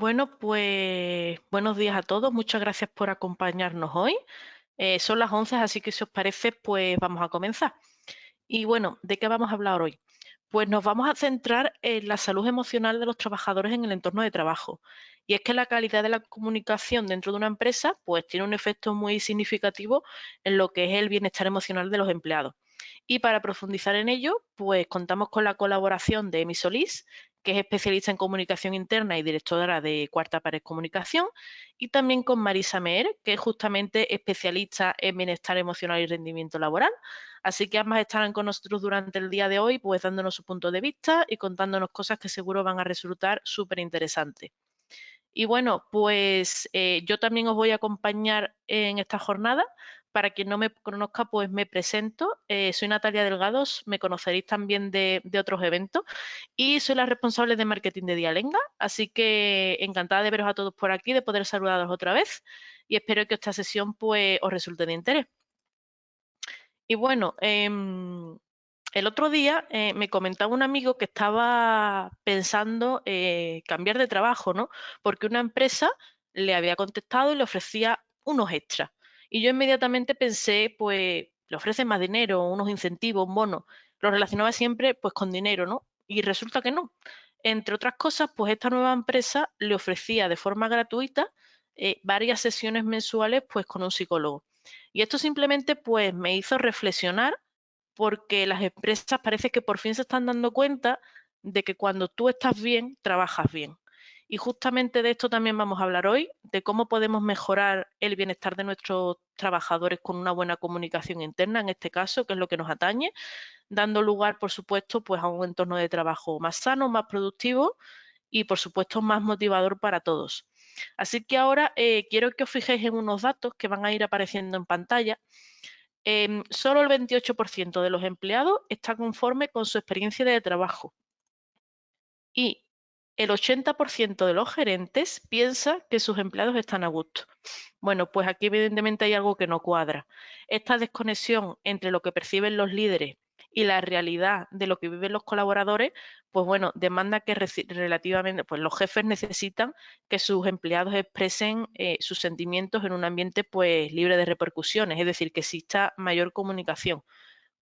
Bueno, pues buenos días a todos. Muchas gracias por acompañarnos hoy. Son las 11, así que si os parece, pues vamos a comenzar. Y bueno, ¿de qué vamos a hablar hoy? Pues nos vamos a centrar en la salud emocional de los trabajadores en el entorno de trabajo. Y es que la calidad de la comunicación dentro de una empresa, pues tiene un efecto muy significativo en lo que es el bienestar emocional de los empleados. Y para profundizar en ello, pues contamos con la colaboración de Emi Solís, que es especialista en comunicación interna y directora de Cuarta Pared Comunicación, y también con Marisa Meer, que es justamente especialista en bienestar emocional y rendimiento laboral. Así que ambas estarán con nosotros durante el día de hoy, pues dándonos su punto de vista y contándonos cosas que seguro van a resultar súper interesantes. Y bueno, pues yo también os voy a acompañar en esta jornada. Para quien no me conozca, pues me presento. Soy Natalia Delgados, me conoceréis también de otros eventos y soy la responsable de marketing de Dialenga. Así que encantada de veros a todos por aquí, de poder saludaros otra vez y espero que esta sesión pues os resulte de interés. Y bueno, el otro día me comentaba un amigo que estaba pensando cambiar de trabajo, ¿no? Porque una empresa le había contestado y le ofrecía unos extras. Y yo inmediatamente pensé, pues, le ofrecen más dinero, unos incentivos, un bono. Lo relacionaba siempre, pues, con dinero, ¿no? Y resulta que no. Entre otras cosas, pues esta nueva empresa le ofrecía de forma gratuita varias sesiones mensuales, pues, con un psicólogo. Y esto simplemente, pues, me hizo reflexionar porque las empresas parece que por fin se están dando cuenta de que cuando tú estás bien, trabajas bien. Y justamente de esto también vamos a hablar hoy, de cómo podemos mejorar el bienestar de nuestros trabajadores con una buena comunicación interna, en este caso, que es lo que nos atañe, dando lugar, por supuesto, pues a un entorno de trabajo más sano, más productivo y, por supuesto, más motivador para todos. Así que ahora quiero que os fijéis en unos datos que van a ir apareciendo en pantalla. Solo el 28% de los empleados está conforme con su experiencia de trabajo y el 80% de los gerentes piensa que sus empleados están a gusto. Bueno, pues aquí evidentemente hay algo que no cuadra. Esta desconexión entre lo que perciben los líderes y la realidad de lo que viven los colaboradores, pues bueno, demanda que relativamente, pues los jefes necesitan que sus empleados expresen sus sentimientos en un ambiente pues libre de repercusiones, es decir, que exista mayor comunicación.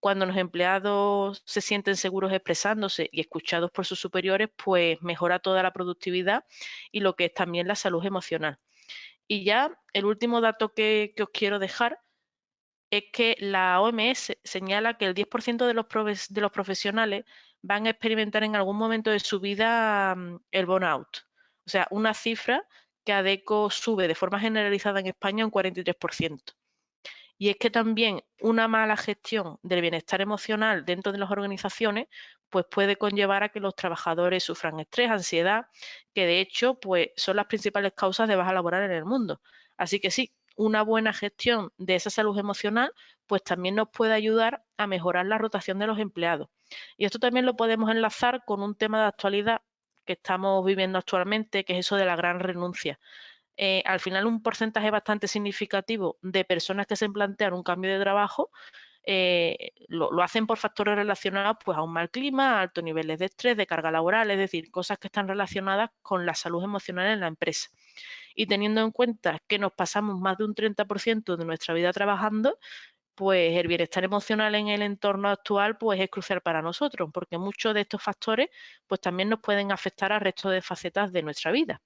Cuando los empleados se sienten seguros expresándose y escuchados por sus superiores, pues mejora toda la productividad y lo que es también la salud emocional. Y ya el último dato que os quiero dejar es que la OMS señala que el 10% de los profesionales van a experimentar en algún momento de su vida el burnout. O sea, una cifra que ADECO sube de forma generalizada en España un 43%. Y es que también una mala gestión del bienestar emocional dentro de las organizaciones pues puede conllevar a que los trabajadores sufran estrés, ansiedad, que de hecho pues son las principales causas de baja laboral en el mundo. Así que sí, una buena gestión de esa salud emocional pues también nos puede ayudar a mejorar la rotación de los empleados. Y esto también lo podemos enlazar con un tema de actualidad que estamos viviendo actualmente, que es eso de la gran renuncia. Al final un porcentaje bastante significativo de personas que se plantean un cambio de trabajo lo hacen por factores relacionados pues, a un mal clima, a altos niveles de estrés, de carga laboral, es decir, cosas que están relacionadas con la salud emocional en la empresa. Y teniendo en cuenta que nos pasamos más de un 30% de nuestra vida trabajando, pues el bienestar emocional en el entorno actual pues es crucial para nosotros, porque muchos de estos factores pues también nos pueden afectar al resto de facetas de nuestra vida.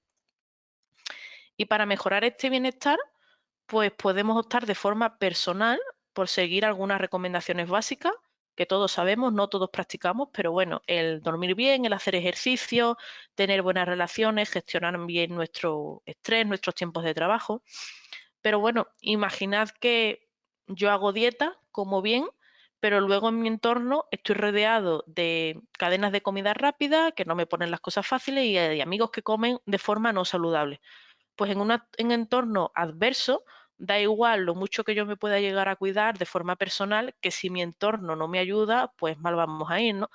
Y para mejorar este bienestar, pues podemos optar de forma personal por seguir algunas recomendaciones básicas que todos sabemos, no todos practicamos, pero bueno, el dormir bien, el hacer ejercicio, tener buenas relaciones, gestionar bien nuestro estrés, nuestros tiempos de trabajo. Pero bueno, imaginad que yo hago dieta, como bien, pero luego en mi entorno estoy rodeado de cadenas de comida rápida que no me ponen las cosas fáciles y de amigos que comen de forma no saludable. Pues en un entorno adverso, da igual lo mucho que yo me pueda llegar a cuidar de forma personal, que si mi entorno no me ayuda, pues mal vamos a ir, ¿no?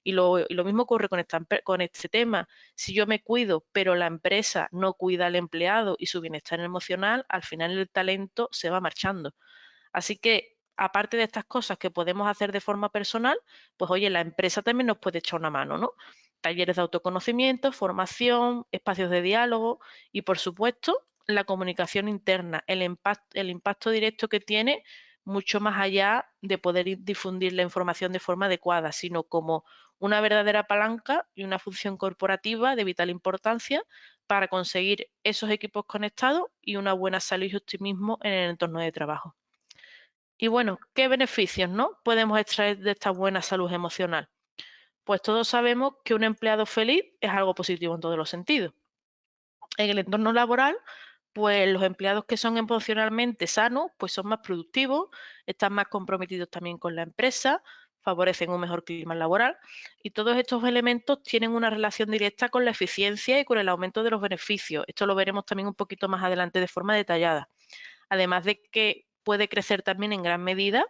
Y lo mismo ocurre con este tema. Si yo me cuido, pero la empresa no cuida al empleado y su bienestar emocional, al final el talento se va marchando. Así que, aparte de estas cosas que podemos hacer de forma personal, pues oye, la empresa también nos puede echar una mano, ¿no? talleres de autoconocimiento, formación, espacios de diálogo y, por supuesto, la comunicación interna, el impacto directo que tiene, mucho más allá de poder difundir la información de forma adecuada, sino como una verdadera palanca y una función corporativa de vital importancia para conseguir esos equipos conectados y una buena salud y optimismo en el entorno de trabajo. Y bueno, ¿qué beneficios, no, podemos extraer de esta buena salud emocional? Pues todos sabemos que un empleado feliz es algo positivo en todos los sentidos. En el entorno laboral, pues los empleados que son emocionalmente sanos, pues son más productivos, están más comprometidos también con la empresa, favorecen un mejor clima laboral y todos estos elementos tienen una relación directa con la eficiencia y con el aumento de los beneficios. Esto lo veremos también un poquito más adelante de forma detallada. Además de que puede crecer también en gran medida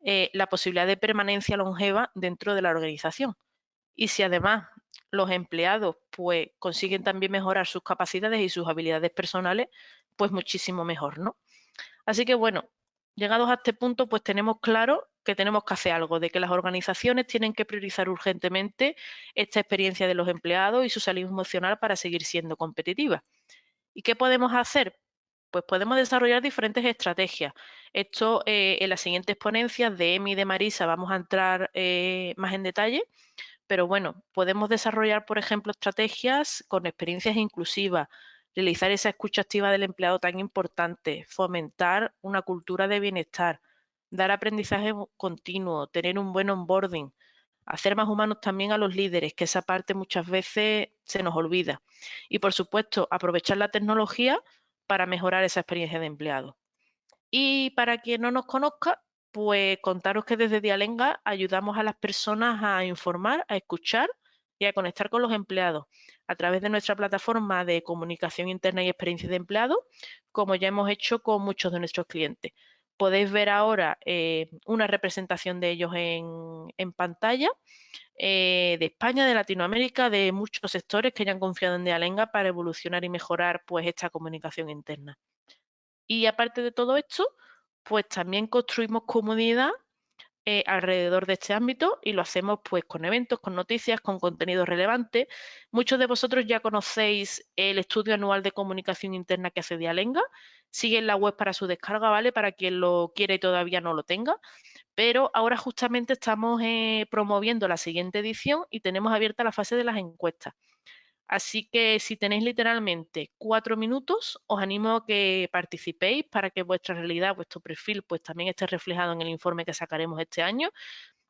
la posibilidad de permanencia longeva dentro de la organización. Y si además los empleados pues consiguen también mejorar sus capacidades y sus habilidades personales, pues muchísimo mejor, ¿no? Así que bueno, llegados a este punto, pues tenemos claro que tenemos que hacer algo, de que las organizaciones tienen que priorizar urgentemente esta experiencia de los empleados y su salud emocional para seguir siendo competitivas. ¿Y qué podemos hacer? Pues podemos desarrollar diferentes estrategias. Esto en las siguientes ponencias de Emi y de Marisa vamos a entrar más en detalle, pero bueno, podemos desarrollar, por ejemplo, estrategias con experiencias inclusivas, realizar esa escucha activa del empleado tan importante, fomentar una cultura de bienestar, dar aprendizaje continuo, tener un buen onboarding, hacer más humanos también a los líderes, que esa parte muchas veces se nos olvida. Y por supuesto, aprovechar la tecnología para mejorar esa experiencia de empleado. Y para quien no nos conozca, pues contaros que desde Dialenga ayudamos a las personas a informar, a escuchar y a conectar con los empleados a través de nuestra plataforma de comunicación interna y experiencia de empleado, como ya hemos hecho con muchos de nuestros clientes. Podéis ver ahora una representación de ellos en pantalla, de España, de Latinoamérica, de muchos sectores que ya han confiado en Dialenga para evolucionar y mejorar pues esta comunicación interna. Y aparte de todo esto, pues también construimos comunidad alrededor de este ámbito y lo hacemos pues con eventos, con noticias, con contenido relevante. Muchos de vosotros ya conocéis el estudio anual de comunicación interna que hace Dialenga. Sigue en la web para su descarga, ¿vale? Para quien lo quiera y todavía no lo tenga. Pero ahora justamente estamos promoviendo la siguiente edición y tenemos abierta la fase de las encuestas. Así que si tenéis literalmente 4 minutos, os animo a que participéis para que vuestra realidad, vuestro perfil, pues también esté reflejado en el informe que sacaremos este año.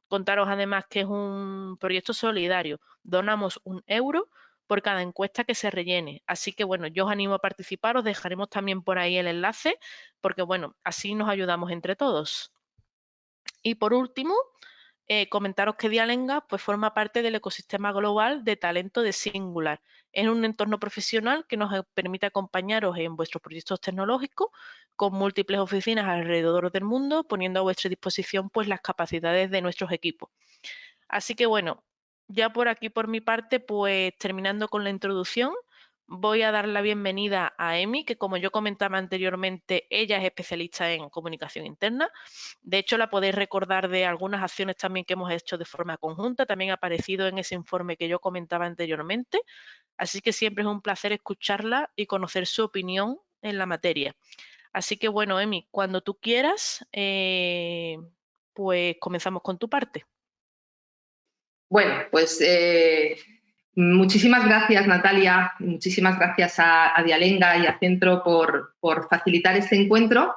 Contaros además que es un proyecto solidario. Donamos 1 euro por cada encuesta que se rellene. Así que bueno, yo os animo a participar, os dejaremos también por ahí el enlace, porque bueno, así nos ayudamos entre todos. Y por último, comentaros que Dialenga pues, forma parte del ecosistema global de talento de Singular. Es un entorno profesional que nos permite acompañaros en vuestros proyectos tecnológicos con múltiples oficinas alrededor del mundo, poniendo a vuestra disposición pues, las capacidades de nuestros equipos. Así que bueno, ya por aquí por mi parte, pues terminando con la introducción, voy a dar la bienvenida a Emi, que como yo comentaba anteriormente, ella es especialista en comunicación interna. De hecho, la podéis recordar de algunas acciones también que hemos hecho de forma conjunta, también ha aparecido en ese informe que yo comentaba anteriormente. Así que siempre es un placer escucharla y conocer su opinión en la materia. Así que bueno, Emi, cuando tú quieras, pues comenzamos con tu parte. Bueno, pues muchísimas gracias, Natalia, muchísimas gracias a Dialenga y a Centro por facilitar este encuentro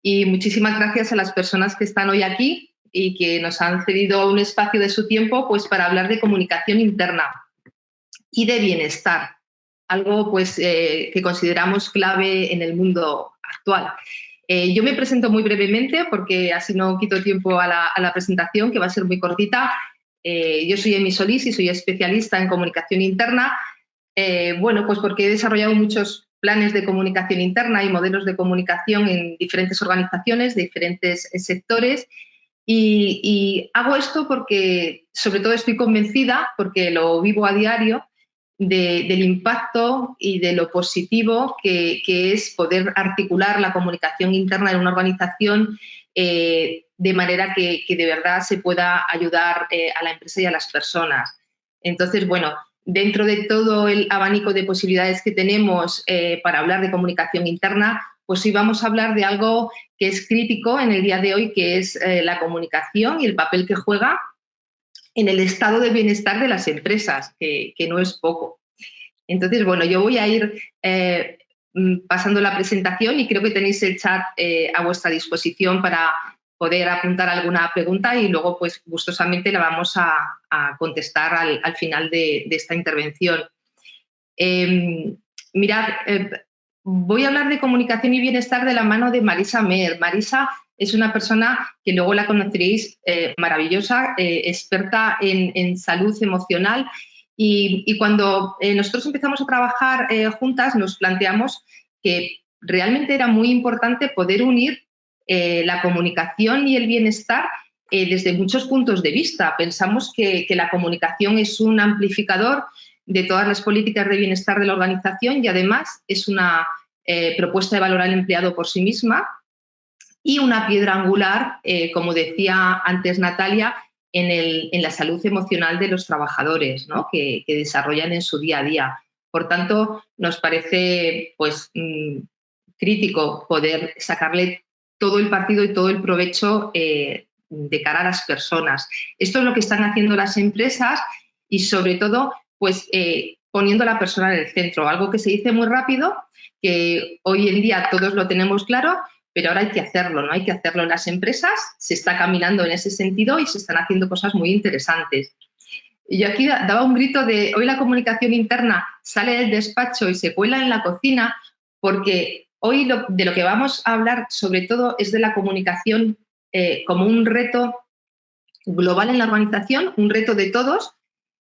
y muchísimas gracias a las personas que están hoy aquí y que nos han cedido un espacio de su tiempo pues, para hablar de comunicación interna y de bienestar, algo pues, que consideramos clave en el mundo actual. Yo me presento muy brevemente porque así no quito tiempo a la presentación, que va a ser muy cortita. Yo soy Emi Solís y soy especialista en comunicación interna. Bueno, pues porque he desarrollado muchos planes de comunicación interna y modelos de comunicación en diferentes organizaciones, de diferentes sectores. Y hago esto porque, sobre todo, estoy convencida, porque lo vivo a diario, del impacto y de lo positivo que es poder articular la comunicación interna en una organización de manera que de verdad se pueda ayudar a la empresa y a las personas. Entonces, bueno, dentro de todo el abanico de posibilidades que tenemos para hablar de comunicación interna, pues hoy vamos a hablar de algo que es crítico en el día de hoy, que es la comunicación y el papel que juega en el estado de bienestar de las empresas, que no es poco. Entonces, bueno, yo voy a ir pasando la presentación y creo que tenéis el chat a vuestra disposición para poder apuntar alguna pregunta y luego, pues, gustosamente la vamos a contestar al final de esta intervención. Mirad, voy a hablar de comunicación y bienestar de la mano de Marisa Mehr. Marisa es una persona que luego la conoceréis, maravillosa, experta en salud emocional. Y cuando nosotros empezamos a trabajar juntas, nos planteamos que realmente era muy importante poder unir la comunicación y el bienestar desde muchos puntos de vista. Pensamos que la comunicación es un amplificador de todas las políticas de bienestar de la organización y además es una propuesta de valor al empleado por sí misma y una piedra angular, como decía antes Natalia, en la salud emocional de los trabajadores, ¿no? que desarrollan en su día a día. Por tanto, nos parece pues, crítico poder sacarle todo el partido y todo el provecho de cara a las personas. Esto es lo que están haciendo las empresas y, sobre todo, pues, poniendo a la persona en el centro. Algo que se dice muy rápido, que hoy en día todos lo tenemos claro, pero ahora hay que hacerlo, ¿no? Hay que hacerlo en las empresas, se está caminando en ese sentido y se están haciendo cosas muy interesantes. Y yo aquí daba un grito de hoy la comunicación interna sale del despacho y se cuela en la cocina, porque hoy de lo que vamos a hablar sobre todo es de la comunicación como un reto global en la organización, un reto de todos,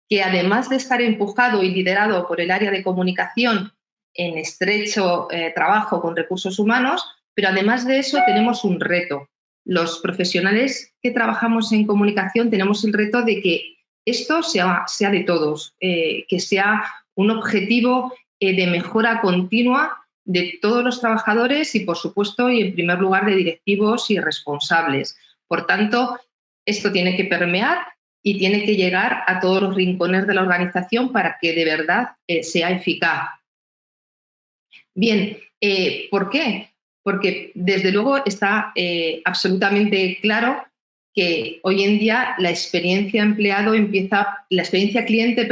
que además de estar empujado y liderado por el área de comunicación en estrecho trabajo con recursos humanos, pero además de eso tenemos un reto. Los profesionales que trabajamos en comunicación tenemos el reto de que esto sea de todos, que sea un objetivo de mejora continua de todos los trabajadores y, por supuesto, y en primer lugar, de directivos y responsables. Por tanto, esto tiene que permear y tiene que llegar a todos los rincones de la organización para que de verdad sea eficaz. Bien, ¿por qué? Porque desde luego está absolutamente claro que hoy en día la experiencia cliente,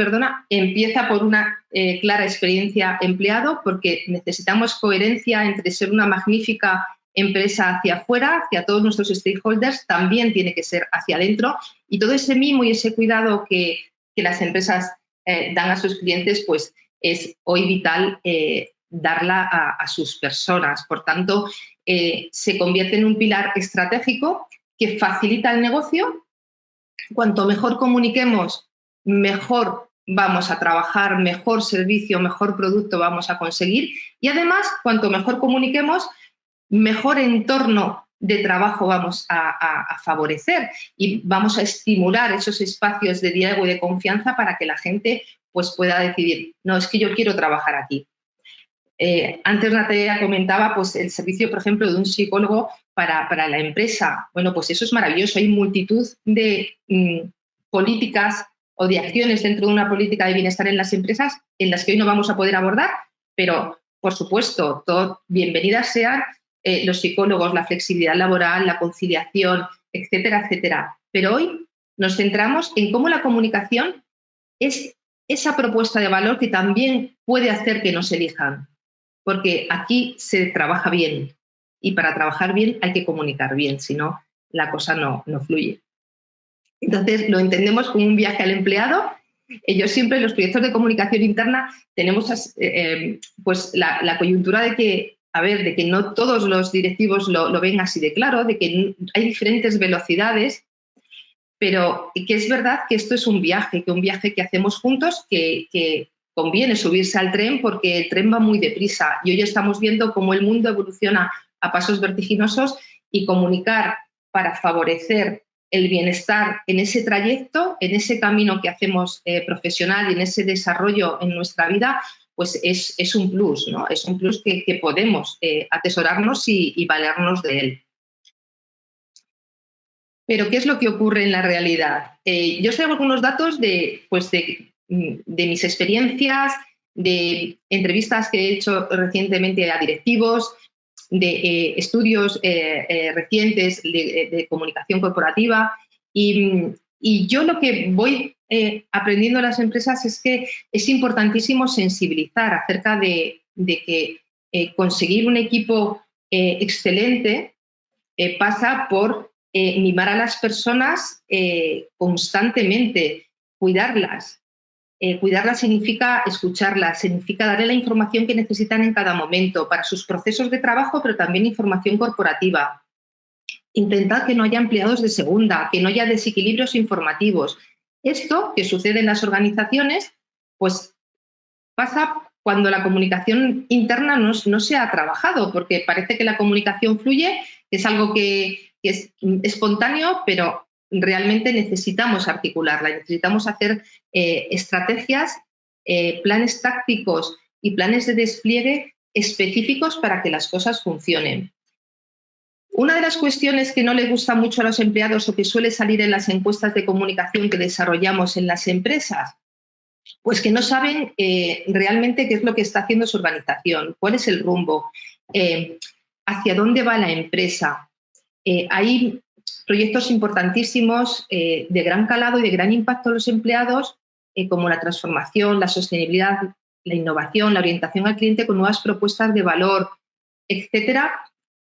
empieza por una clara experiencia empleado, porque necesitamos coherencia entre ser una magnífica empresa hacia afuera, hacia todos nuestros stakeholders, también tiene que ser hacia adentro, y todo ese mimo y ese cuidado que las empresas dan a sus clientes, pues es hoy vital darla a sus personas. Por tanto, se convierte en un pilar estratégico que facilita el negocio. Cuanto mejor comuniquemos, mejor vamos a trabajar, mejor servicio, mejor producto vamos a conseguir. Y además, cuanto mejor comuniquemos, mejor entorno de trabajo vamos a favorecer y vamos a estimular esos espacios de diálogo y de confianza para que la gente pues, pueda decidir, no, es que yo quiero trabajar aquí. Antes Natalia comentaba pues, el servicio, por ejemplo, de un psicólogo para la empresa. Bueno, pues eso es maravilloso. Hay multitud de políticas o de acciones dentro de una política de bienestar en las empresas en las que hoy no vamos a poder abordar, pero, por supuesto, bienvenidas sean los psicólogos, la flexibilidad laboral, la conciliación, etcétera, etcétera. Pero hoy nos centramos en cómo la comunicación es esa propuesta de valor que también puede hacer que nos elijan, porque aquí se trabaja bien y para trabajar bien hay que comunicar bien, si no, la cosa no fluye. Entonces, lo entendemos como un viaje al empleado. Yo siempre en los proyectos de comunicación interna tenemos pues la coyuntura de que no todos los directivos lo ven así de claro, de que hay diferentes velocidades, pero que es verdad que esto es un viaje que hacemos juntos, que conviene subirse al tren porque el tren va muy deprisa y hoy estamos viendo cómo el mundo evoluciona a pasos vertiginosos y comunicar para favorecer el bienestar en ese trayecto, en ese camino que hacemos profesional y en ese desarrollo en nuestra vida, pues es un plus, ¿no? Es un plus que podemos atesorarnos y valernos de él. Pero, ¿qué es lo que ocurre en la realidad? Yo os traigo algunos datos de de mis experiencias, de entrevistas que he hecho recientemente a directivos, de estudios recientes de comunicación corporativa. Y yo lo que voy aprendiendo en las empresas es que es importantísimo sensibilizar acerca de que conseguir un equipo excelente pasa por mimar a las personas constantemente, cuidarlas. Cuidarlas significa escucharlas, significa darle la información que necesitan en cada momento para sus procesos de trabajo, pero también información corporativa. Intentar que no haya empleados de segunda, que no haya desequilibrios informativos. Esto que sucede en las organizaciones, pues pasa cuando la comunicación interna no se ha trabajado, porque parece que la comunicación fluye, es algo que es espontáneo, pero realmente necesitamos articularla, necesitamos hacer estrategias, planes tácticos y planes de despliegue específicos para que las cosas funcionen. Una de las cuestiones que no le gusta mucho a los empleados o que suele salir en las encuestas de comunicación que desarrollamos en las empresas, pues que no saben realmente qué es lo que está haciendo su organización, cuál es el rumbo, hacia dónde va la empresa. Hay proyectos importantísimos de gran calado y de gran impacto en los empleados, como la transformación, la sostenibilidad, la innovación, la orientación al cliente con nuevas propuestas de valor, etcétera,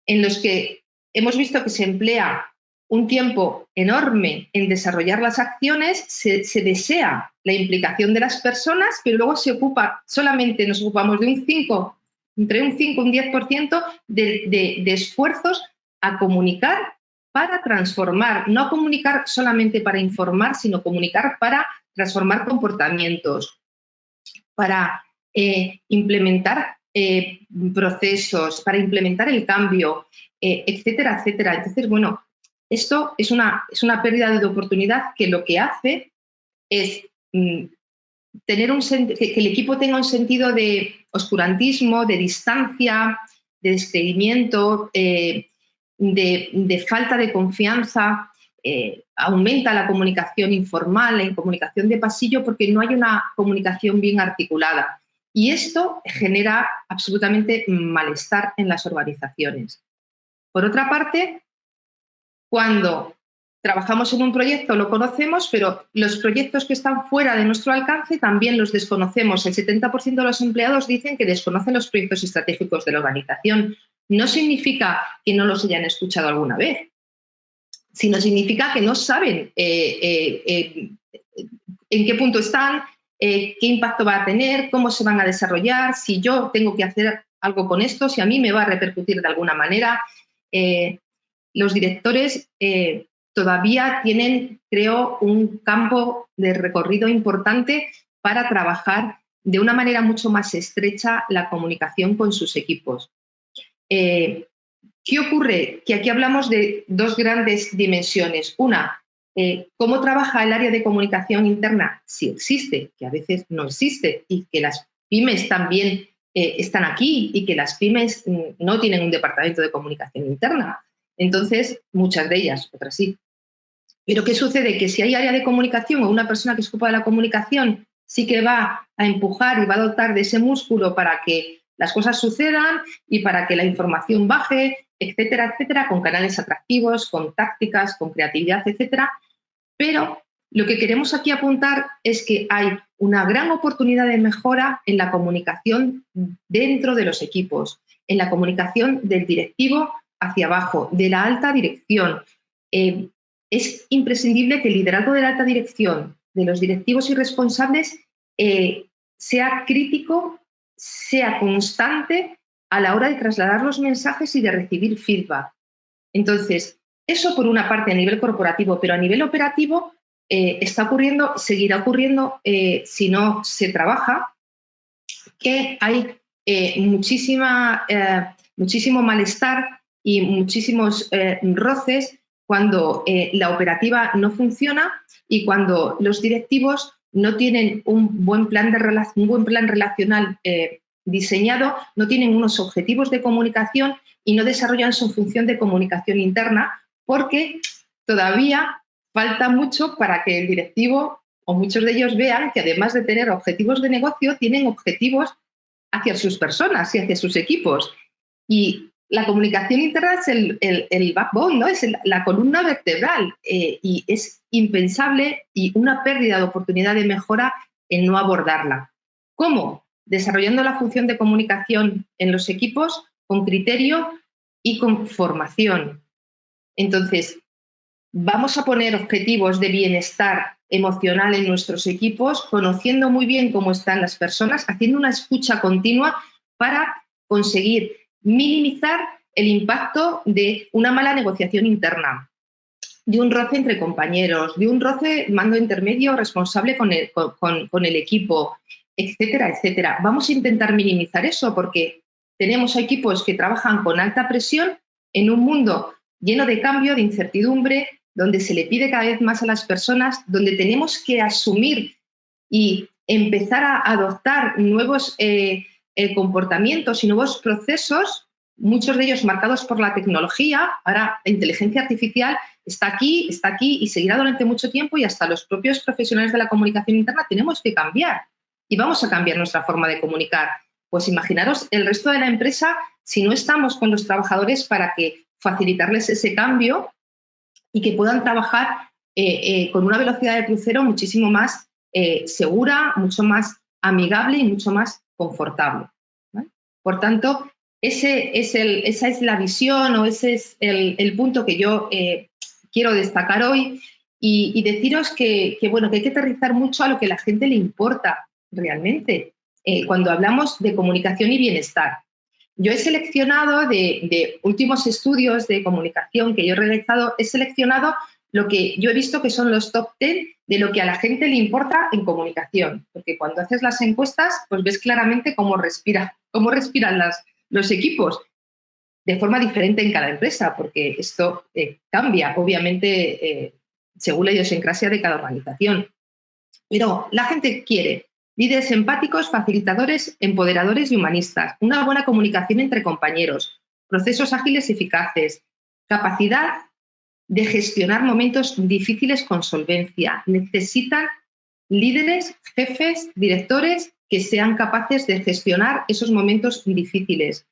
en los que hemos visto que se emplea un tiempo enorme en desarrollar las acciones, se desea la implicación de las personas, pero luego solamente nos ocupamos de entre un 5 y un 10% de esfuerzos a comunicar para transformar, no a comunicar solamente para informar, sino comunicar para transformar comportamientos, para implementar procesos, para implementar el cambio, etcétera, etcétera. Entonces, bueno, esto es una pérdida de oportunidad que lo que hace es tener que el equipo tenga un sentido de oscurantismo, de distancia, de descreimiento, de falta de confianza. Aumenta la comunicación informal, la comunicación de pasillo, porque no hay una comunicación bien articulada. Y esto genera absolutamente malestar en las organizaciones. Por otra parte, cuando trabajamos en un proyecto lo conocemos, pero los proyectos que están fuera de nuestro alcance también los desconocemos. El 70% de los empleados dicen que desconocen los proyectos estratégicos de la organización. No significa que no los hayan escuchado alguna vez, sino significa que no saben en qué punto están, qué impacto va a tener, cómo se van a desarrollar, si yo tengo que hacer algo con esto, si a mí me va a repercutir de alguna manera. Los directores todavía tienen, creo, un campo de recorrido importante para trabajar de una manera mucho más estrecha la comunicación con sus equipos. ¿Qué ocurre? Que aquí hablamos de dos grandes dimensiones. Una, cómo trabaja el área de comunicación interna, si existe, que a veces no existe, y que las pymes también están aquí y que las pymes no tienen un departamento de comunicación interna. Entonces, muchas de ellas, otras sí. Pero ¿qué sucede? Que si hay área de comunicación o una persona que se ocupa de la comunicación sí que va a empujar y va a dotar de ese músculo para que las cosas sucedan y para que la información baje, etcétera, etcétera, con canales atractivos, con tácticas, con creatividad, etcétera. Pero lo que queremos aquí apuntar es que hay una gran oportunidad de mejora en la comunicación dentro de los equipos, en la comunicación del directivo hacia abajo, de la alta dirección. Es imprescindible que el liderazgo de la alta dirección, de los directivos y responsables, sea crítico, sea constante a la hora de trasladar los mensajes y de recibir feedback. Entonces, eso por una parte a nivel corporativo, pero a nivel operativo está ocurriendo, seguirá ocurriendo si no se trabaja, que hay muchísimo malestar y muchísimos roces cuando la operativa no funciona y cuando los directivos no tienen un buen plan relacional diseñado, no tienen unos objetivos de comunicación y no desarrollan su función de comunicación interna, porque todavía falta mucho para que el directivo o muchos de ellos vean que además de tener objetivos de negocio, tienen objetivos hacia sus personas y hacia sus equipos. Y la comunicación interna es el backbone, ¿no? Es la columna vertebral y es impensable y una pérdida de oportunidad de mejora en no abordarla. ¿Cómo? Desarrollando la función de comunicación en los equipos con criterio y con formación. Entonces, vamos a poner objetivos de bienestar emocional en nuestros equipos, conociendo muy bien cómo están las personas, haciendo una escucha continua para conseguir minimizar el impacto de una mala negociación interna, de un roce entre compañeros, de un roce mando intermedio responsable con el equipo, etcétera, etcétera. Vamos a intentar minimizar eso porque tenemos equipos que trabajan con alta presión en un mundo lleno de cambio, de incertidumbre, donde se le pide cada vez más a las personas, donde tenemos que asumir y empezar a adoptar nuevos comportamientos y nuevos procesos, muchos de ellos marcados por la tecnología. Ahora la inteligencia artificial está aquí y seguirá durante mucho tiempo y hasta los propios profesionales de la comunicación interna tenemos que cambiar y vamos a cambiar nuestra forma de comunicar. Pues imaginaros el resto de la empresa si no estamos con los trabajadores para facilitarles ese cambio y que puedan trabajar con una velocidad de crucero muchísimo más segura, mucho más amigable y mucho más confortable, ¿vale? Por tanto, esa es la visión o ese es el punto que yo quiero destacar hoy y deciros que hay que aterrizar mucho a lo que a la gente le importa realmente cuando hablamos de comunicación y bienestar. Yo he seleccionado de últimos estudios de comunicación que yo he realizado, he seleccionado lo que yo he visto que son los top 10 de lo que a la gente le importa en comunicación, porque cuando haces las encuestas, pues ves claramente cómo respiran los equipos, de forma diferente en cada empresa, porque esto cambia, obviamente, según la idiosincrasia de cada organización. Pero la gente quiere líderes empáticos, facilitadores, empoderadores y humanistas, una buena comunicación entre compañeros, procesos ágiles y eficaces, capacidad de gestionar momentos difíciles con solvencia. Necesitan líderes, jefes, directores que sean capaces de gestionar esos momentos difíciles.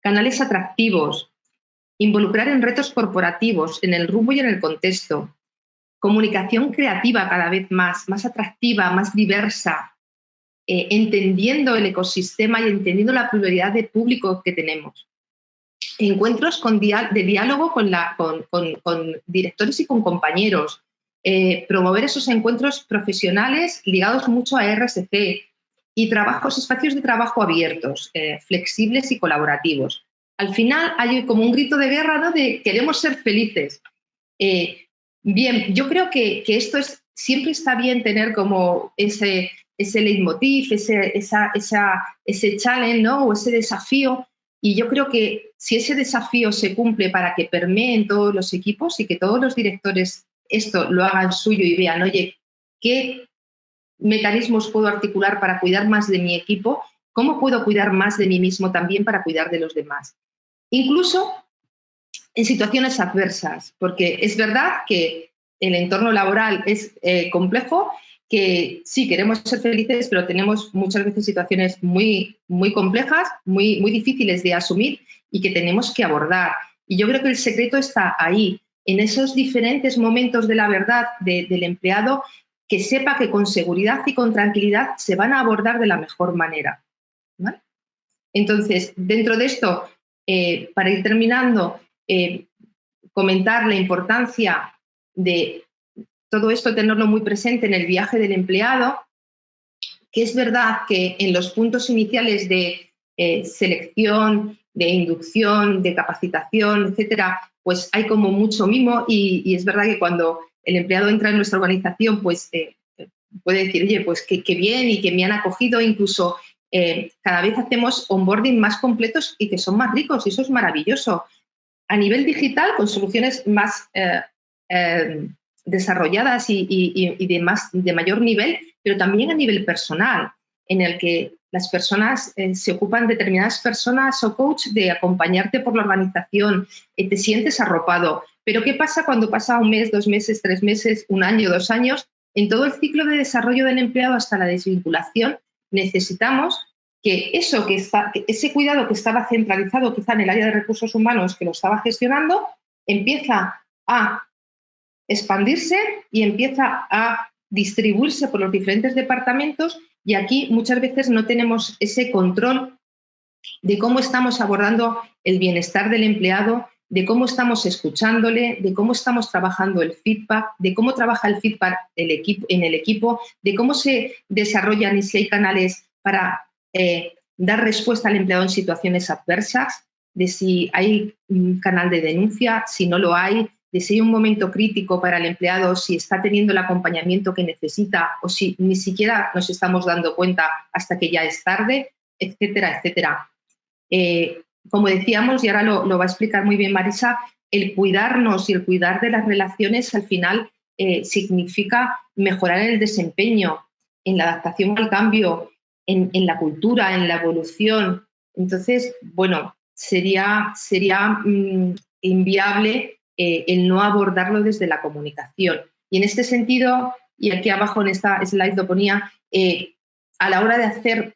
Canales atractivos, involucrar en retos corporativos, en el rumbo y en el contexto. Comunicación creativa cada vez más atractiva, más diversa, entendiendo el ecosistema y entendiendo la pluralidad de público que tenemos. Encuentros de diálogo con directores y con compañeros. Promover esos encuentros profesionales ligados mucho a RSC y espacios de trabajo abiertos, flexibles y colaborativos. Al final hay como un grito de guerra, ¿no?, de queremos ser felices. Bien, yo creo que esto siempre está bien tener como ese leitmotiv, ese challenge, ¿no?, o ese desafío. Y yo creo que si ese desafío se cumple para que permeen todos los equipos y que todos los directores esto lo hagan suyo y vean, oye, ¿qué mecanismos puedo articular para cuidar más de mi equipo? ¿Cómo puedo cuidar más de mí mismo también para cuidar de los demás? Incluso en situaciones adversas, porque es verdad que el entorno laboral es complejo, que sí, queremos ser felices, pero tenemos muchas veces situaciones muy, muy complejas, muy, muy difíciles de asumir y que tenemos que abordar. Y yo creo que el secreto está ahí, en esos diferentes momentos de la verdad del empleado, que sepa que con seguridad y con tranquilidad se van a abordar de la mejor manera, ¿vale? Entonces, dentro de esto, para ir terminando, comentar la importancia de todo esto, tenerlo muy presente en el viaje del empleado, que es verdad que en los puntos iniciales de selección, de inducción, de capacitación, etcétera, pues hay como mucho mimo y es verdad que cuando el empleado entra en nuestra organización, pues puede decir, oye, pues qué bien y que me han acogido, incluso cada vez hacemos onboarding más completos y que son más ricos y eso es maravilloso. A nivel digital, con soluciones más desarrolladas y de mayor nivel, pero también a nivel personal, en el que las personas se ocupan, determinadas personas o coach, de acompañarte por la organización, te sientes arropado. Pero ¿qué pasa cuando pasa un mes, 2 meses, 3 meses, 1 año, 2 años? En todo el ciclo de desarrollo del empleado hasta la desvinculación, necesitamos que ese cuidado que estaba centralizado quizá en el área de recursos humanos que lo estaba gestionando, empieza a expandirse y empieza a distribuirse por los diferentes departamentos, y aquí muchas veces no tenemos ese control de cómo estamos abordando el bienestar del empleado, de cómo estamos escuchándole, de cómo estamos trabajando el feedback, de cómo trabaja el feedback en el equipo, de cómo se desarrollan y si hay canales para dar respuesta al empleado en situaciones adversas, de si hay un canal de denuncia, si no lo hay, de si hay un momento crítico para el empleado, si está teniendo el acompañamiento que necesita o si ni siquiera nos estamos dando cuenta hasta que ya es tarde, etcétera, etcétera. Como decíamos, y ahora lo va a explicar muy bien Marisa, el cuidarnos y el cuidar de las relaciones al final significa mejorar el desempeño, en la adaptación al cambio, en la cultura, en la evolución. Entonces, bueno, sería inviable el no abordarlo desde la comunicación. Y en este sentido, y aquí abajo en esta slide lo ponía, a la hora de hacer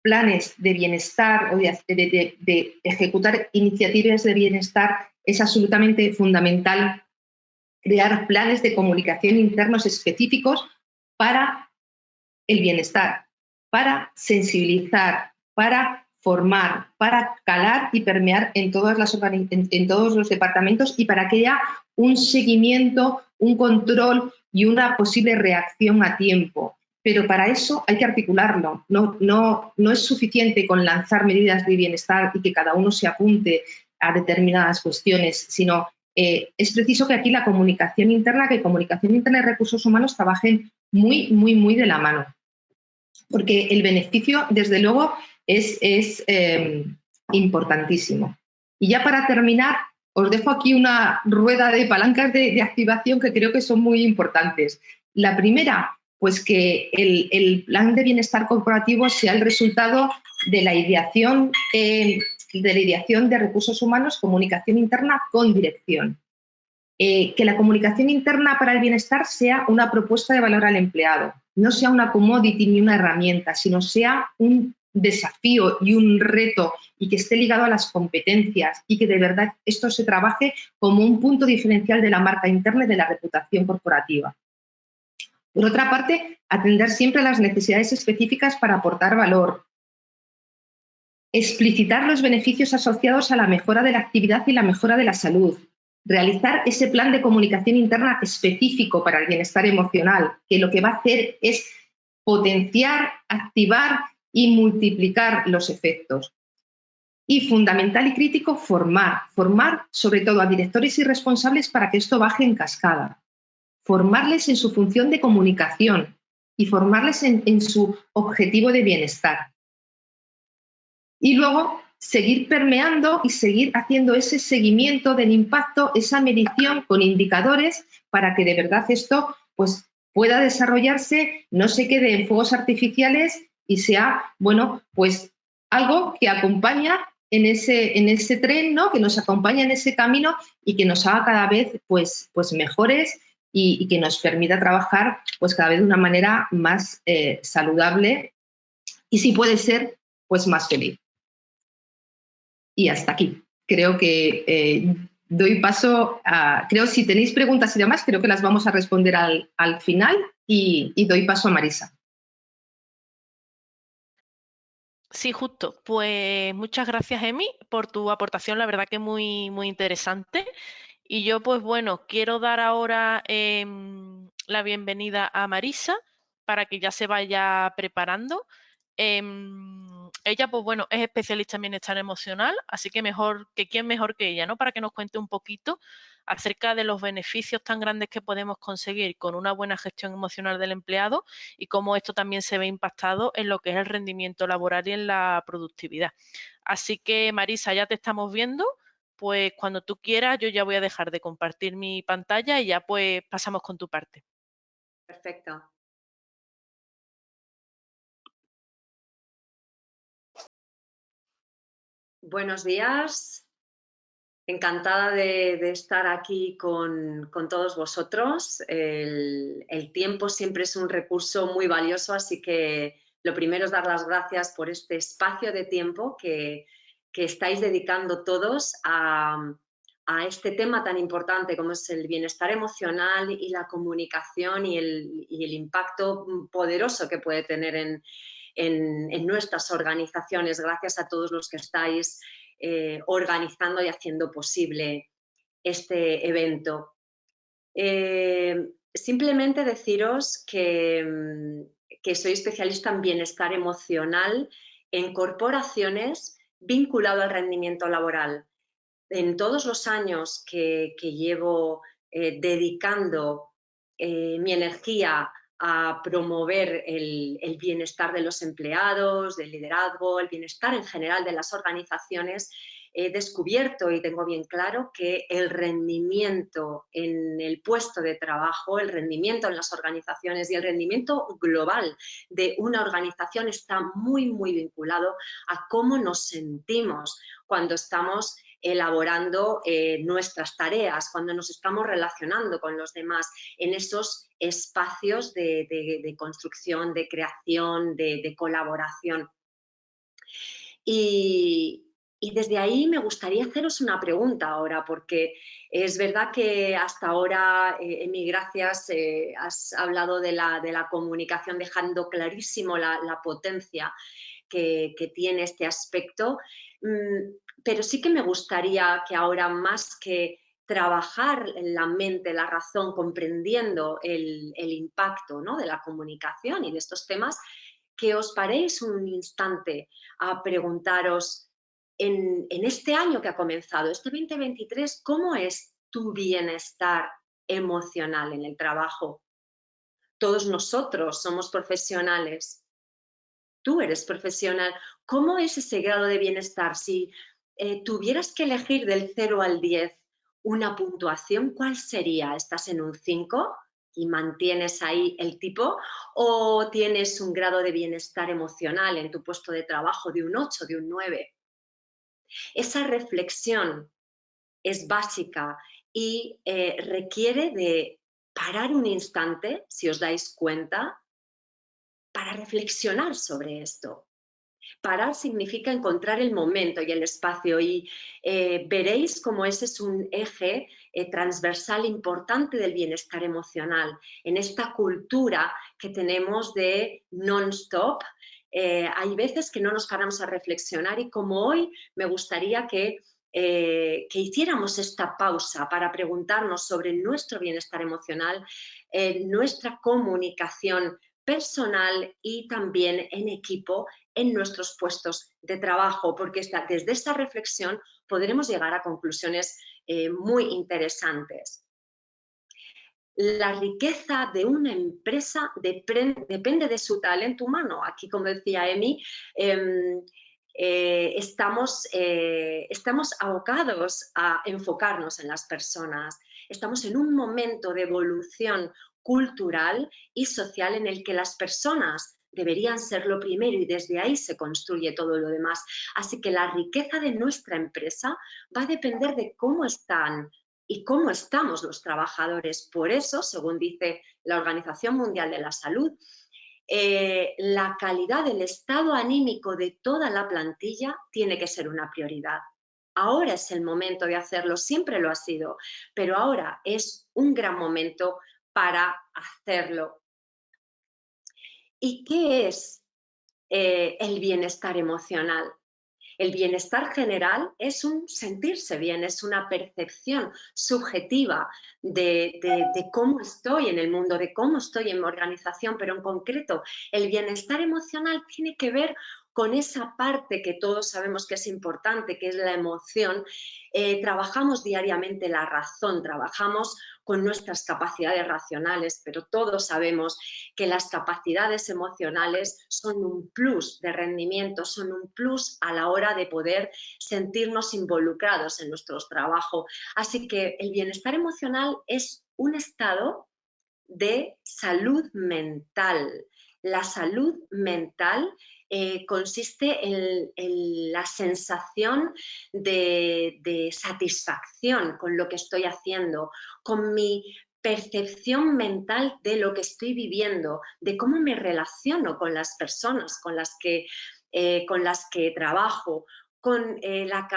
planes de bienestar o de ejecutar iniciativas de bienestar, es absolutamente fundamental crear planes de comunicación internos específicos para el bienestar, para sensibilizar, para formar, para calar y permear en todos los departamentos y para que haya un seguimiento, un control y una posible reacción a tiempo. Pero para eso hay que articularlo. No es suficiente con lanzar medidas de bienestar y que cada uno se apunte a determinadas cuestiones, sino es preciso que aquí la comunicación interna y recursos humanos trabajen muy, muy, muy de la mano. Porque el beneficio, desde luego, es importantísimo. Y ya para terminar, os dejo aquí una rueda de palancas de activación que creo que son muy importantes. La primera, pues que el plan de bienestar corporativo sea el resultado de la ideación de recursos humanos, comunicación interna con dirección. Que la comunicación interna para el bienestar sea una propuesta de valor al empleado, no sea una commodity ni una herramienta, sino sea un desafío y un reto y que esté ligado a las competencias y que de verdad esto se trabaje como un punto diferencial de la marca interna y de la reputación corporativa. Por otra parte, atender siempre a las necesidades específicas para aportar valor. Explicitar los beneficios asociados a la mejora de la actividad y la mejora de la salud. Realizar ese plan de comunicación interna específico para el bienestar emocional, que lo que va a hacer es potenciar, activar y multiplicar los efectos. Y fundamental y crítico, formar sobre todo a directores y responsables para que esto baje en cascada. Formarles en su función de comunicación y formarles en su objetivo de bienestar. Y luego seguir permeando y seguir haciendo ese seguimiento del impacto, esa medición con indicadores para que de verdad esto pues, pueda desarrollarse, no se quede en fuegos artificiales y sea, bueno, pues algo que acompaña en ese tren, ¿no? Que nos acompaña en ese camino y que nos haga cada vez pues mejores y que nos permita trabajar pues cada vez de una manera más saludable y si puede ser, pues más feliz. Y hasta aquí. Creo que doy paso a... Creo si tenéis preguntas y demás, creo que las vamos a responder al final y doy paso a Marisa. Sí, justo. Pues muchas gracias, Emi, por tu aportación, la verdad que muy, muy interesante. Y yo, pues bueno, quiero dar ahora la bienvenida a Marisa para que ya se vaya preparando. Ella, pues bueno, es especialista en bienestar emocional, así que quién mejor que ella, ¿no? Para que nos cuente un poquito acerca de los beneficios tan grandes que podemos conseguir con una buena gestión emocional del empleado y cómo esto también se ve impactado en lo que es el rendimiento laboral y en la productividad. Así que, Marisa, ya te estamos viendo. Pues cuando tú quieras, yo ya voy a dejar de compartir mi pantalla y ya pues pasamos con tu parte. Perfecto. Buenos días. Encantada de estar aquí con todos vosotros. El tiempo siempre es un recurso muy valioso, así que lo primero es dar las gracias por este espacio de tiempo que estáis dedicando todos a este tema tan importante como es el bienestar emocional y la comunicación y el impacto poderoso que puede tener en nuestras organizaciones. Gracias a todos los que estáis organizando y haciendo posible este evento. Simplemente deciros que soy especialista en bienestar emocional en corporaciones vinculado al rendimiento laboral. En todos los años que llevo dedicando mi energía a promover el bienestar de los empleados, del liderazgo, el bienestar en general de las organizaciones, he descubierto y tengo bien claro que el rendimiento en el puesto de trabajo, el rendimiento en las organizaciones y el rendimiento global de una organización está muy, muy vinculado a cómo nos sentimos cuando estamos elaborando nuestras tareas, cuando nos estamos relacionando con los demás en esos espacios de construcción, de creación, de colaboración. Y desde ahí me gustaría haceros una pregunta ahora, porque es verdad que hasta ahora, Emi, gracias, has hablado de la comunicación, dejando clarísimo la potencia que tiene este aspecto, pero sí que me gustaría que ahora, más que trabajar en la mente, la razón, comprendiendo el impacto, ¿no?, de la comunicación y de estos temas, que os paréis un instante a preguntaros, en este año que ha comenzado, este 2023, ¿cómo es tu bienestar emocional en el trabajo? Todos nosotros somos profesionales. Tú eres profesional. ¿Cómo es ese grado de bienestar? Si tuvieras que elegir del 0 al 10 una puntuación, ¿cuál sería? ¿Estás en un 5 y mantienes ahí el tipo? ¿O tienes un grado de bienestar emocional en tu puesto de trabajo de un 8, de un 9? Esa reflexión es básica y requiere de parar un instante, si os dais cuenta, para reflexionar sobre esto. Parar significa encontrar el momento y el espacio y veréis cómo ese es un eje transversal importante del bienestar emocional. En esta cultura que tenemos de non-stop, hay veces que no nos paramos a reflexionar y como hoy me gustaría que hiciéramos esta pausa para preguntarnos sobre nuestro bienestar emocional, nuestra comunicación personal y también en equipo en nuestros puestos de trabajo, porque desde esta reflexión podremos llegar a conclusiones muy interesantes. La riqueza de una empresa depende de su talento humano. Aquí, como decía Emi, estamos abocados a enfocarnos en las personas. Estamos en un momento de evolución cultural y social en el que las personas deberían ser lo primero y desde ahí se construye todo lo demás. Así que la riqueza de nuestra empresa va a depender de cómo están y cómo estamos los trabajadores. Por eso, según dice la Organización Mundial de la Salud, la calidad del estado anímico de toda la plantilla tiene que ser una prioridad. Ahora es el momento de hacerlo, siempre lo ha sido, pero ahora es un gran momento para hacerlo. ¿Y qué es el bienestar emocional? El bienestar general es un sentirse bien, es una percepción subjetiva de cómo estoy en el mundo, de cómo estoy en mi organización, pero en concreto el bienestar emocional tiene que ver con esa parte que todos sabemos que es importante, que es la emoción. Trabajamos diariamente la razón, trabajamos con nuestras capacidades racionales, pero todos sabemos que las capacidades emocionales son un plus de rendimiento, son un plus a la hora de poder sentirnos involucrados en nuestro trabajo. Así que el bienestar emocional es un estado de salud mental. la salud mental consiste en la sensación de satisfacción con lo que estoy haciendo, con mi percepción mental de lo que estoy viviendo, de cómo me relaciono con las personas con las que trabajo, con la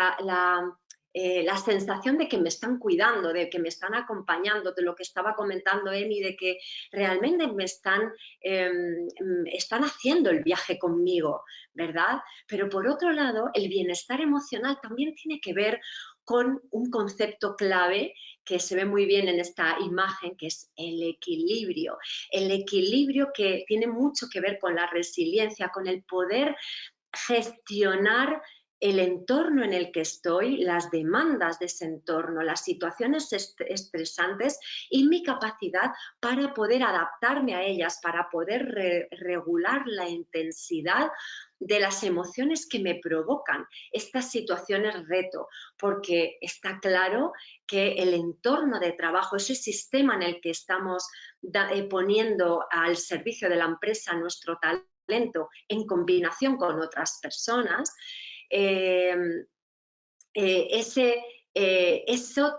sensación de que me están cuidando, de que me están acompañando, de lo que estaba comentando Emi, de que realmente me están haciendo el viaje conmigo, ¿verdad? Pero por otro lado, el bienestar emocional también tiene que ver con un concepto clave que se ve muy bien en esta imagen, que es el equilibrio. El equilibrio que tiene mucho que ver con la resiliencia, con el poder gestionar el entorno en el que estoy, las demandas de ese entorno, las situaciones estresantes y mi capacidad para poder adaptarme a ellas, para poder regular la intensidad de las emociones que me provocan estas situaciones reto, porque está claro que el entorno de trabajo, ese sistema en el que estamos poniendo al servicio de la empresa nuestro talento en combinación con otras personas, eso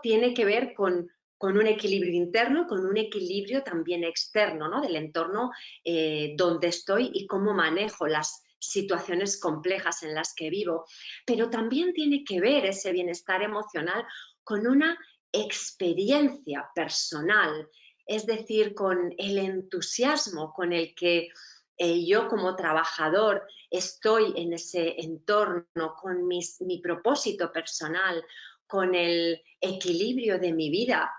tiene que ver con un equilibrio interno, con un equilibrio también externo, ¿no? Del entorno donde estoy y cómo manejo las situaciones complejas en las que vivo. Pero también tiene que ver ese bienestar emocional con una experiencia personal, es decir, con el entusiasmo con el que yo como trabajador estoy en ese entorno, con mi propósito personal, con el equilibrio de mi vida,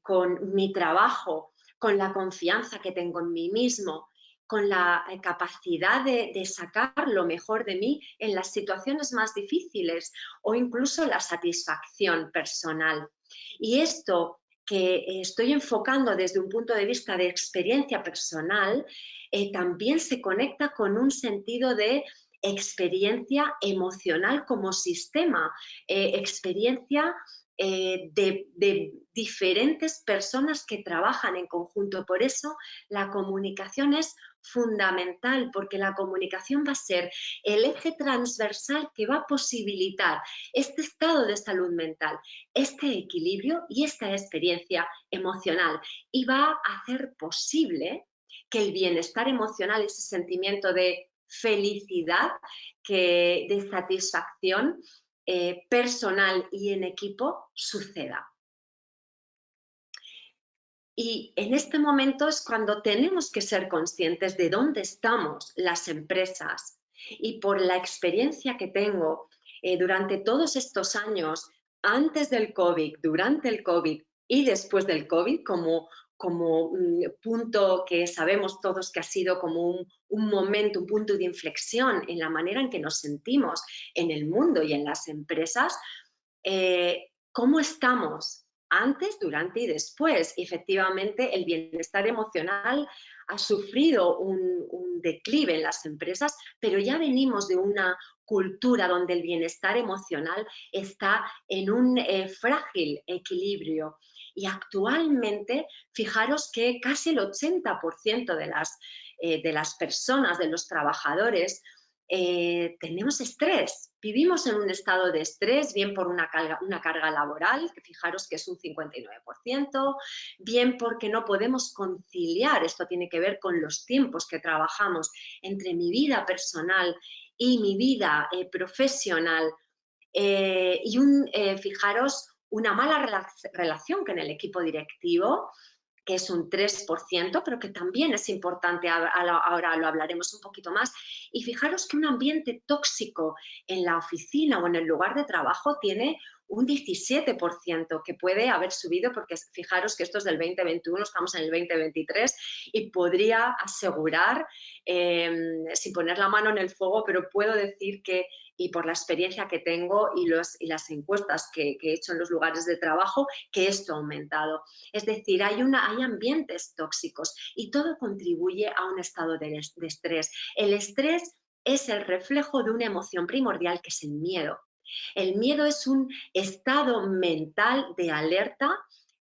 con mi trabajo, con la confianza que tengo en mí mismo, con la capacidad de sacar lo mejor de mí en las situaciones más difíciles o incluso la satisfacción personal. Y esto que estoy enfocando desde un punto de vista de experiencia personal, también se conecta con un sentido de experiencia emocional como sistema, experiencia de diferentes personas que trabajan en conjunto. Por eso la comunicación es fundamental, porque la comunicación va a ser el eje transversal que va a posibilitar este estado de salud mental, este equilibrio y esta experiencia emocional, y va a hacer posible que el bienestar emocional, ese sentimiento de felicidad, de satisfacción personal y en equipo suceda. Y en este momento es cuando tenemos que ser conscientes de dónde estamos las empresas. Y por la experiencia que tengo durante todos estos años, antes del COVID, durante el COVID y después del COVID, como punto que sabemos todos que ha sido como un momento, un punto de inflexión en la manera en que nos sentimos en el mundo y en las empresas, ¿cómo estamos? Antes, durante y después. Efectivamente, el bienestar emocional ha sufrido un declive en las empresas, pero ya venimos de una cultura donde el bienestar emocional está en un frágil equilibrio. Y actualmente, fijaros que casi el 80% de las personas, de los trabajadores, tenemos estrés, vivimos en un estado de estrés, bien por una carga laboral, que fijaros que es un 59%, bien porque no podemos conciliar, esto tiene que ver con los tiempos que trabajamos entre mi vida personal y mi vida profesional, y fijaros, una mala relación con el equipo directivo, que es un 3%, pero que también es importante, ahora lo hablaremos un poquito más. Y fijaros que un ambiente tóxico en la oficina o en el lugar de trabajo tiene un 17%, que puede haber subido, porque fijaros que esto es del 2021, estamos en el 2023, y podría asegurar, sin poner la mano en el fuego, pero puedo decir que, y por la experiencia que tengo y las encuestas que he hecho en los lugares de trabajo, que esto ha aumentado. Es decir, hay ambientes tóxicos y todo contribuye a un estado de estrés. El estrés es el reflejo de una emoción primordial, que es el miedo. El miedo es un estado mental de alerta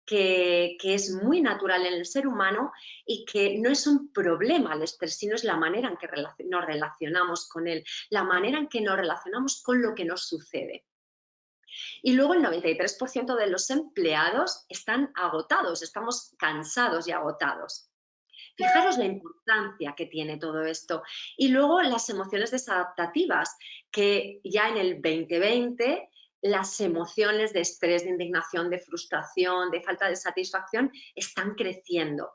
que es muy natural en el ser humano y que no es un problema el estrés, sino es la manera en que nos relacionamos con él, la manera en que nos relacionamos con lo que nos sucede. Y luego el 93% de los empleados están agotados, estamos cansados y agotados. Fijaros la importancia que tiene todo esto. Y luego las emociones desadaptativas, que ya en el 2020 las emociones de estrés, de indignación, de frustración, de falta de satisfacción están creciendo.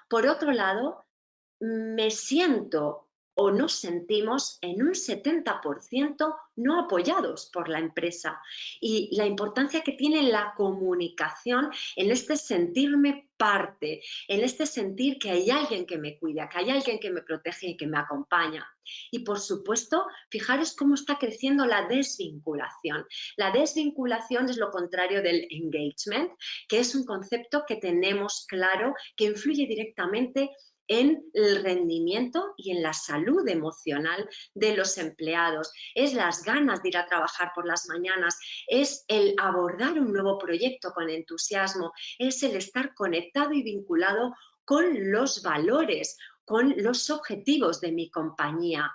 Por otro lado, me siento o nos sentimos en un 70% no apoyados por la empresa. Y la importancia que tiene la comunicación en este sentirme parte, en este sentir que hay alguien que me cuida, que hay alguien que me protege y que me acompaña. Y por supuesto, fijaros cómo está creciendo la desvinculación. La desvinculación es lo contrario del engagement, que es un concepto que tenemos claro, que influye directamente en el rendimiento y en la salud emocional de los empleados. Es las ganas de ir a trabajar por las mañanas, es el abordar un nuevo proyecto con entusiasmo, es el estar conectado y vinculado con los valores, con los objetivos de mi compañía.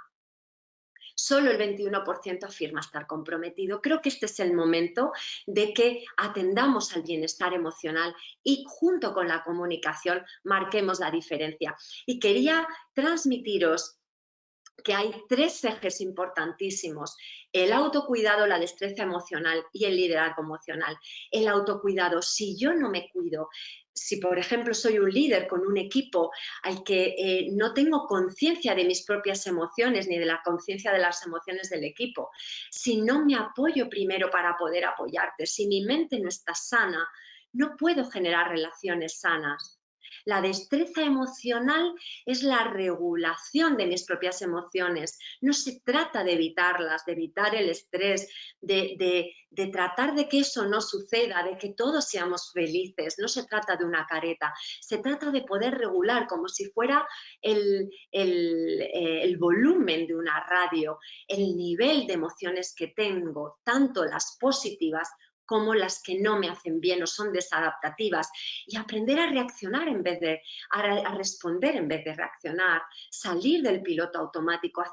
Solo el 21% afirma estar comprometido. Creo que este es el momento de que atendamos al bienestar emocional y junto con la comunicación marquemos la diferencia. Y quería transmitiros que hay 3 ejes importantísimos: el autocuidado, la destreza emocional y el liderazgo emocional. El autocuidado, si yo no me cuido, si por ejemplo soy un líder con un equipo al que no tengo conciencia de mis propias emociones ni de la conciencia de las emociones del equipo, si no me apoyo primero para poder apoyarte, si mi mente no está sana, no puedo generar relaciones sanas. La destreza emocional es la regulación de mis propias emociones. No se trata de evitarlas, de evitar el estrés, de tratar de que eso no suceda, de que todos seamos felices. No se trata de una careta, se trata de poder regular como si fuera el volumen de una radio, el nivel de emociones que tengo, tanto las positivas como las que no me hacen bien o son desadaptativas, y aprender a reaccionar en vez de a responder en vez de reaccionar, salir del piloto automático,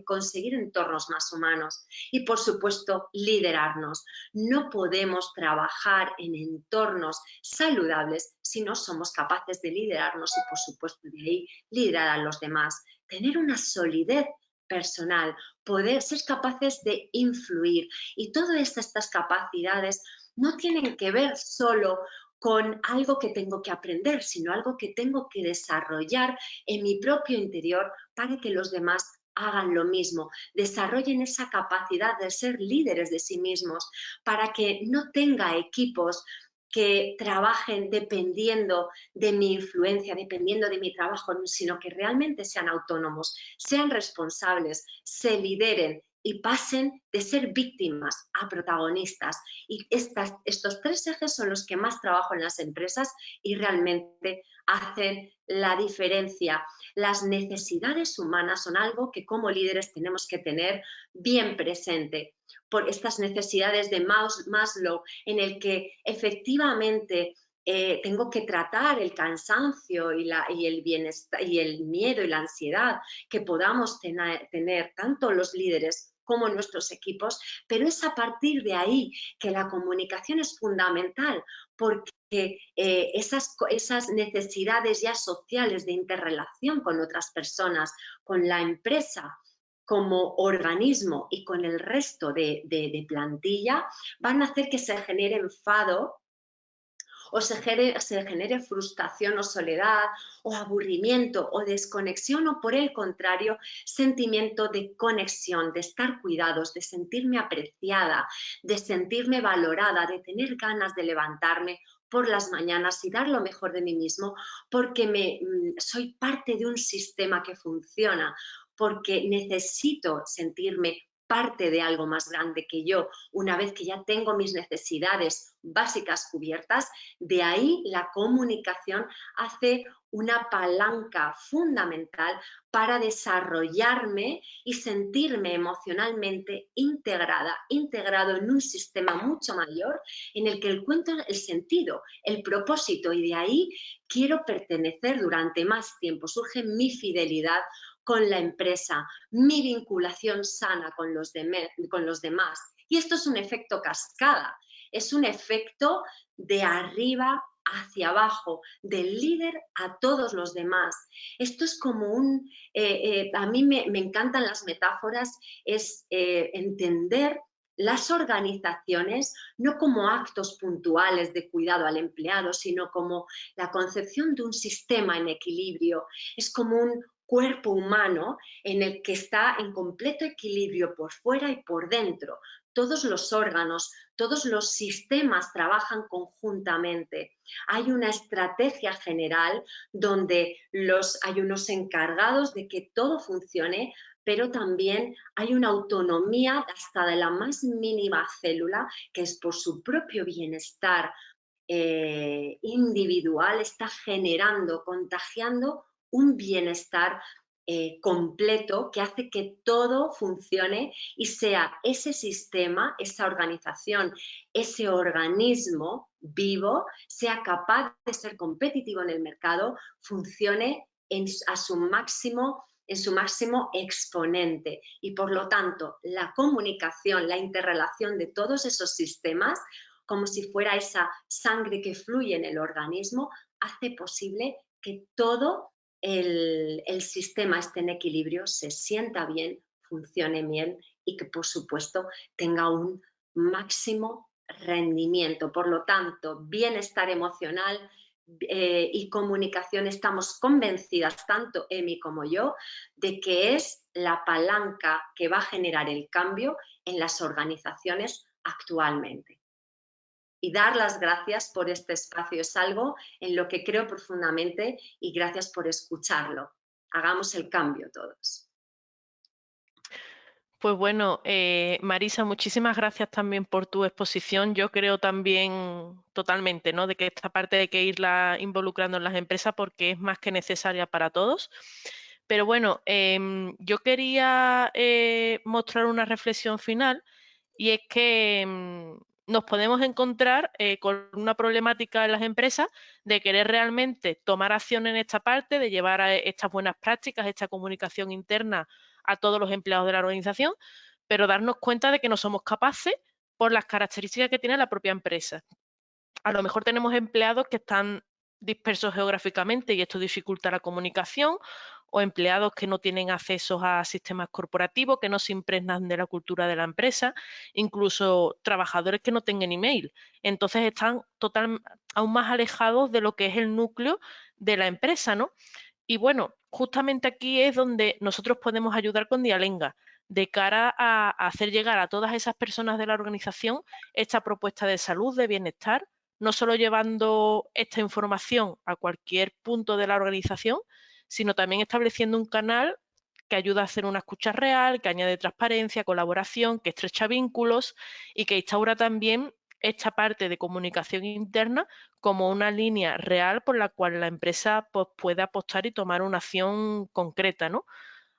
conseguir entornos más humanos y, por supuesto, liderarnos. No podemos trabajar en entornos saludables si no somos capaces de liderarnos y, por supuesto, de ahí liderar a los demás. Tener una solidez personal, poder ser capaces de influir, y todas estas capacidades no tienen que ver solo con algo que tengo que aprender, sino algo que tengo que desarrollar en mi propio interior para que los demás hagan lo mismo, desarrollen esa capacidad de ser líderes de sí mismos, para que no tenga equipos que trabajen dependiendo de mi influencia, dependiendo de mi trabajo, sino que realmente sean autónomos, sean responsables, se lideren y pasen de ser víctimas a protagonistas. Y estos 3 ejes son los que más trabajo en las empresas y realmente hacen la diferencia. Las necesidades humanas son algo que como líderes tenemos que tener bien presente. Por estas necesidades de Maslow, en el que efectivamente tengo que tratar el cansancio y el bienestar y el miedo y la ansiedad que podamos tener tanto los líderes como nuestros equipos, pero es a partir de ahí que la comunicación es fundamental, porque esas necesidades ya sociales de interrelación con otras personas, con la empresa como organismo y con el resto de plantilla, van a hacer que se genere enfado o se genere frustración o soledad o aburrimiento o desconexión, o por el contrario, sentimiento de conexión, de estar cuidados, de sentirme apreciada, de sentirme valorada, de tener ganas de levantarme por las mañanas y dar lo mejor de mí mismo, porque soy parte de un sistema que funciona, porque necesito sentirme parte de algo más grande que yo, una vez que ya tengo mis necesidades básicas cubiertas, de ahí la comunicación hace una palanca fundamental para desarrollarme y sentirme emocionalmente integrado en un sistema mucho mayor en el que encuentro el sentido, el propósito, y de ahí quiero pertenecer durante más tiempo. Surge mi fidelidad con la empresa, mi vinculación sana con los demás. Y esto es un efecto cascada, es un efecto de arriba hacia abajo, del líder a todos los demás. Esto es como a mí me encantan las metáforas, es entender las organizaciones no como actos puntuales de cuidado al empleado, sino como la concepción de un sistema en equilibrio. Es como un cuerpo humano en el que está en completo equilibrio por fuera y por dentro. Todos los órganos, todos los sistemas trabajan conjuntamente. Hay una estrategia general donde hay unos encargados de que todo funcione, pero también hay una autonomía hasta de la más mínima célula que es por su propio bienestar individual, está generando, contagiando un bienestar completo que hace que todo funcione y sea ese sistema, esa organización, ese organismo vivo, sea capaz de ser competitivo en el mercado, funcione en su máximo exponente. Y por lo tanto, la comunicación, la interrelación de todos esos sistemas, como si fuera esa sangre que fluye en el organismo, hace posible que todo el sistema esté en equilibrio, se sienta bien, funcione bien y que, por supuesto, tenga un máximo rendimiento. Por lo tanto, bienestar emocional y comunicación, estamos convencidas, tanto Emi como yo, de que es la palanca que va a generar el cambio en las organizaciones actualmente. Y dar las gracias por este espacio es algo en lo que creo profundamente y gracias por escucharlo. Hagamos el cambio todos. Pues bueno, Marisa, muchísimas gracias también por tu exposición. Yo creo también totalmente, ¿no?, de que esta parte hay que irla involucrando en las empresas porque es más que necesaria para todos. Pero bueno, yo quería mostrar una reflexión final, y es que nos podemos encontrar con una problemática en las empresas de querer realmente tomar acción en esta parte, de llevar a estas buenas prácticas, esta comunicación interna a todos los empleados de la organización, pero darnos cuenta de que no somos capaces por las características que tiene la propia empresa. A lo mejor tenemos empleados que están dispersos geográficamente y esto dificulta la comunicación, o empleados que no tienen acceso a sistemas corporativos, que no se impregnan de la cultura de la empresa, incluso trabajadores que no tengan email. Entonces están aún más alejados de lo que es el núcleo de la empresa, ¿no? Y bueno, justamente aquí es donde nosotros podemos ayudar con Dialenga, de cara a hacer llegar a todas esas personas de la organización esta propuesta de salud, de bienestar, no solo llevando esta información a cualquier punto de la organización, sino también estableciendo un canal que ayuda a hacer una escucha real, que añade transparencia, colaboración, que estrecha vínculos y que instaura también esta parte de comunicación interna como una línea real por la cual la empresa pues, puede apostar y tomar una acción concreta, ¿no?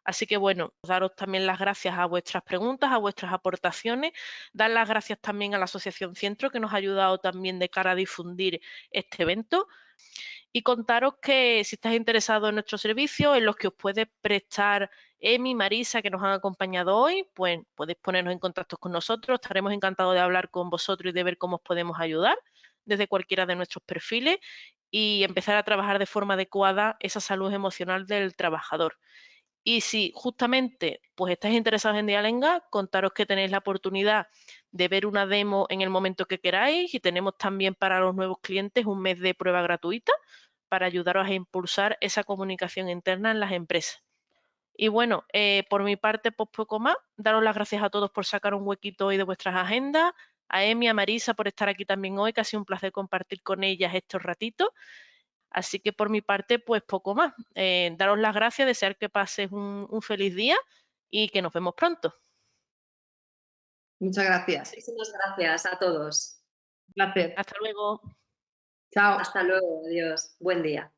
Así que bueno, daros también las gracias a vuestras preguntas, a vuestras aportaciones, dar las gracias también a la Asociación Centro, que nos ha ayudado también de cara a difundir este evento, y contaros que si estás interesado en nuestros servicios, en los que os puede prestar Emi, Marisa, que nos han acompañado hoy, pues podéis ponernos en contacto con nosotros. Estaremos encantados de hablar con vosotros y de ver cómo os podemos ayudar desde cualquiera de nuestros perfiles y empezar a trabajar de forma adecuada esa salud emocional del trabajador. Y si justamente pues estáis interesados en Dialenga, contaros que tenéis la oportunidad de ver una demo en el momento que queráis, y tenemos también para los nuevos clientes un mes de prueba gratuita para ayudaros a impulsar esa comunicación interna en las empresas. Y bueno, por mi parte, pues poco más. Daros las gracias a todos por sacar un huequito hoy de vuestras agendas, a Emi, a Marisa por estar aquí también hoy, que ha sido un placer compartir con ellas estos ratitos. Así que por mi parte, pues poco más. Daros las gracias, desear que pases un feliz día y que nos vemos pronto. Muchas gracias. Muchísimas gracias a todos. Un placer. Hasta luego. Chao. Hasta luego, adiós. Buen día.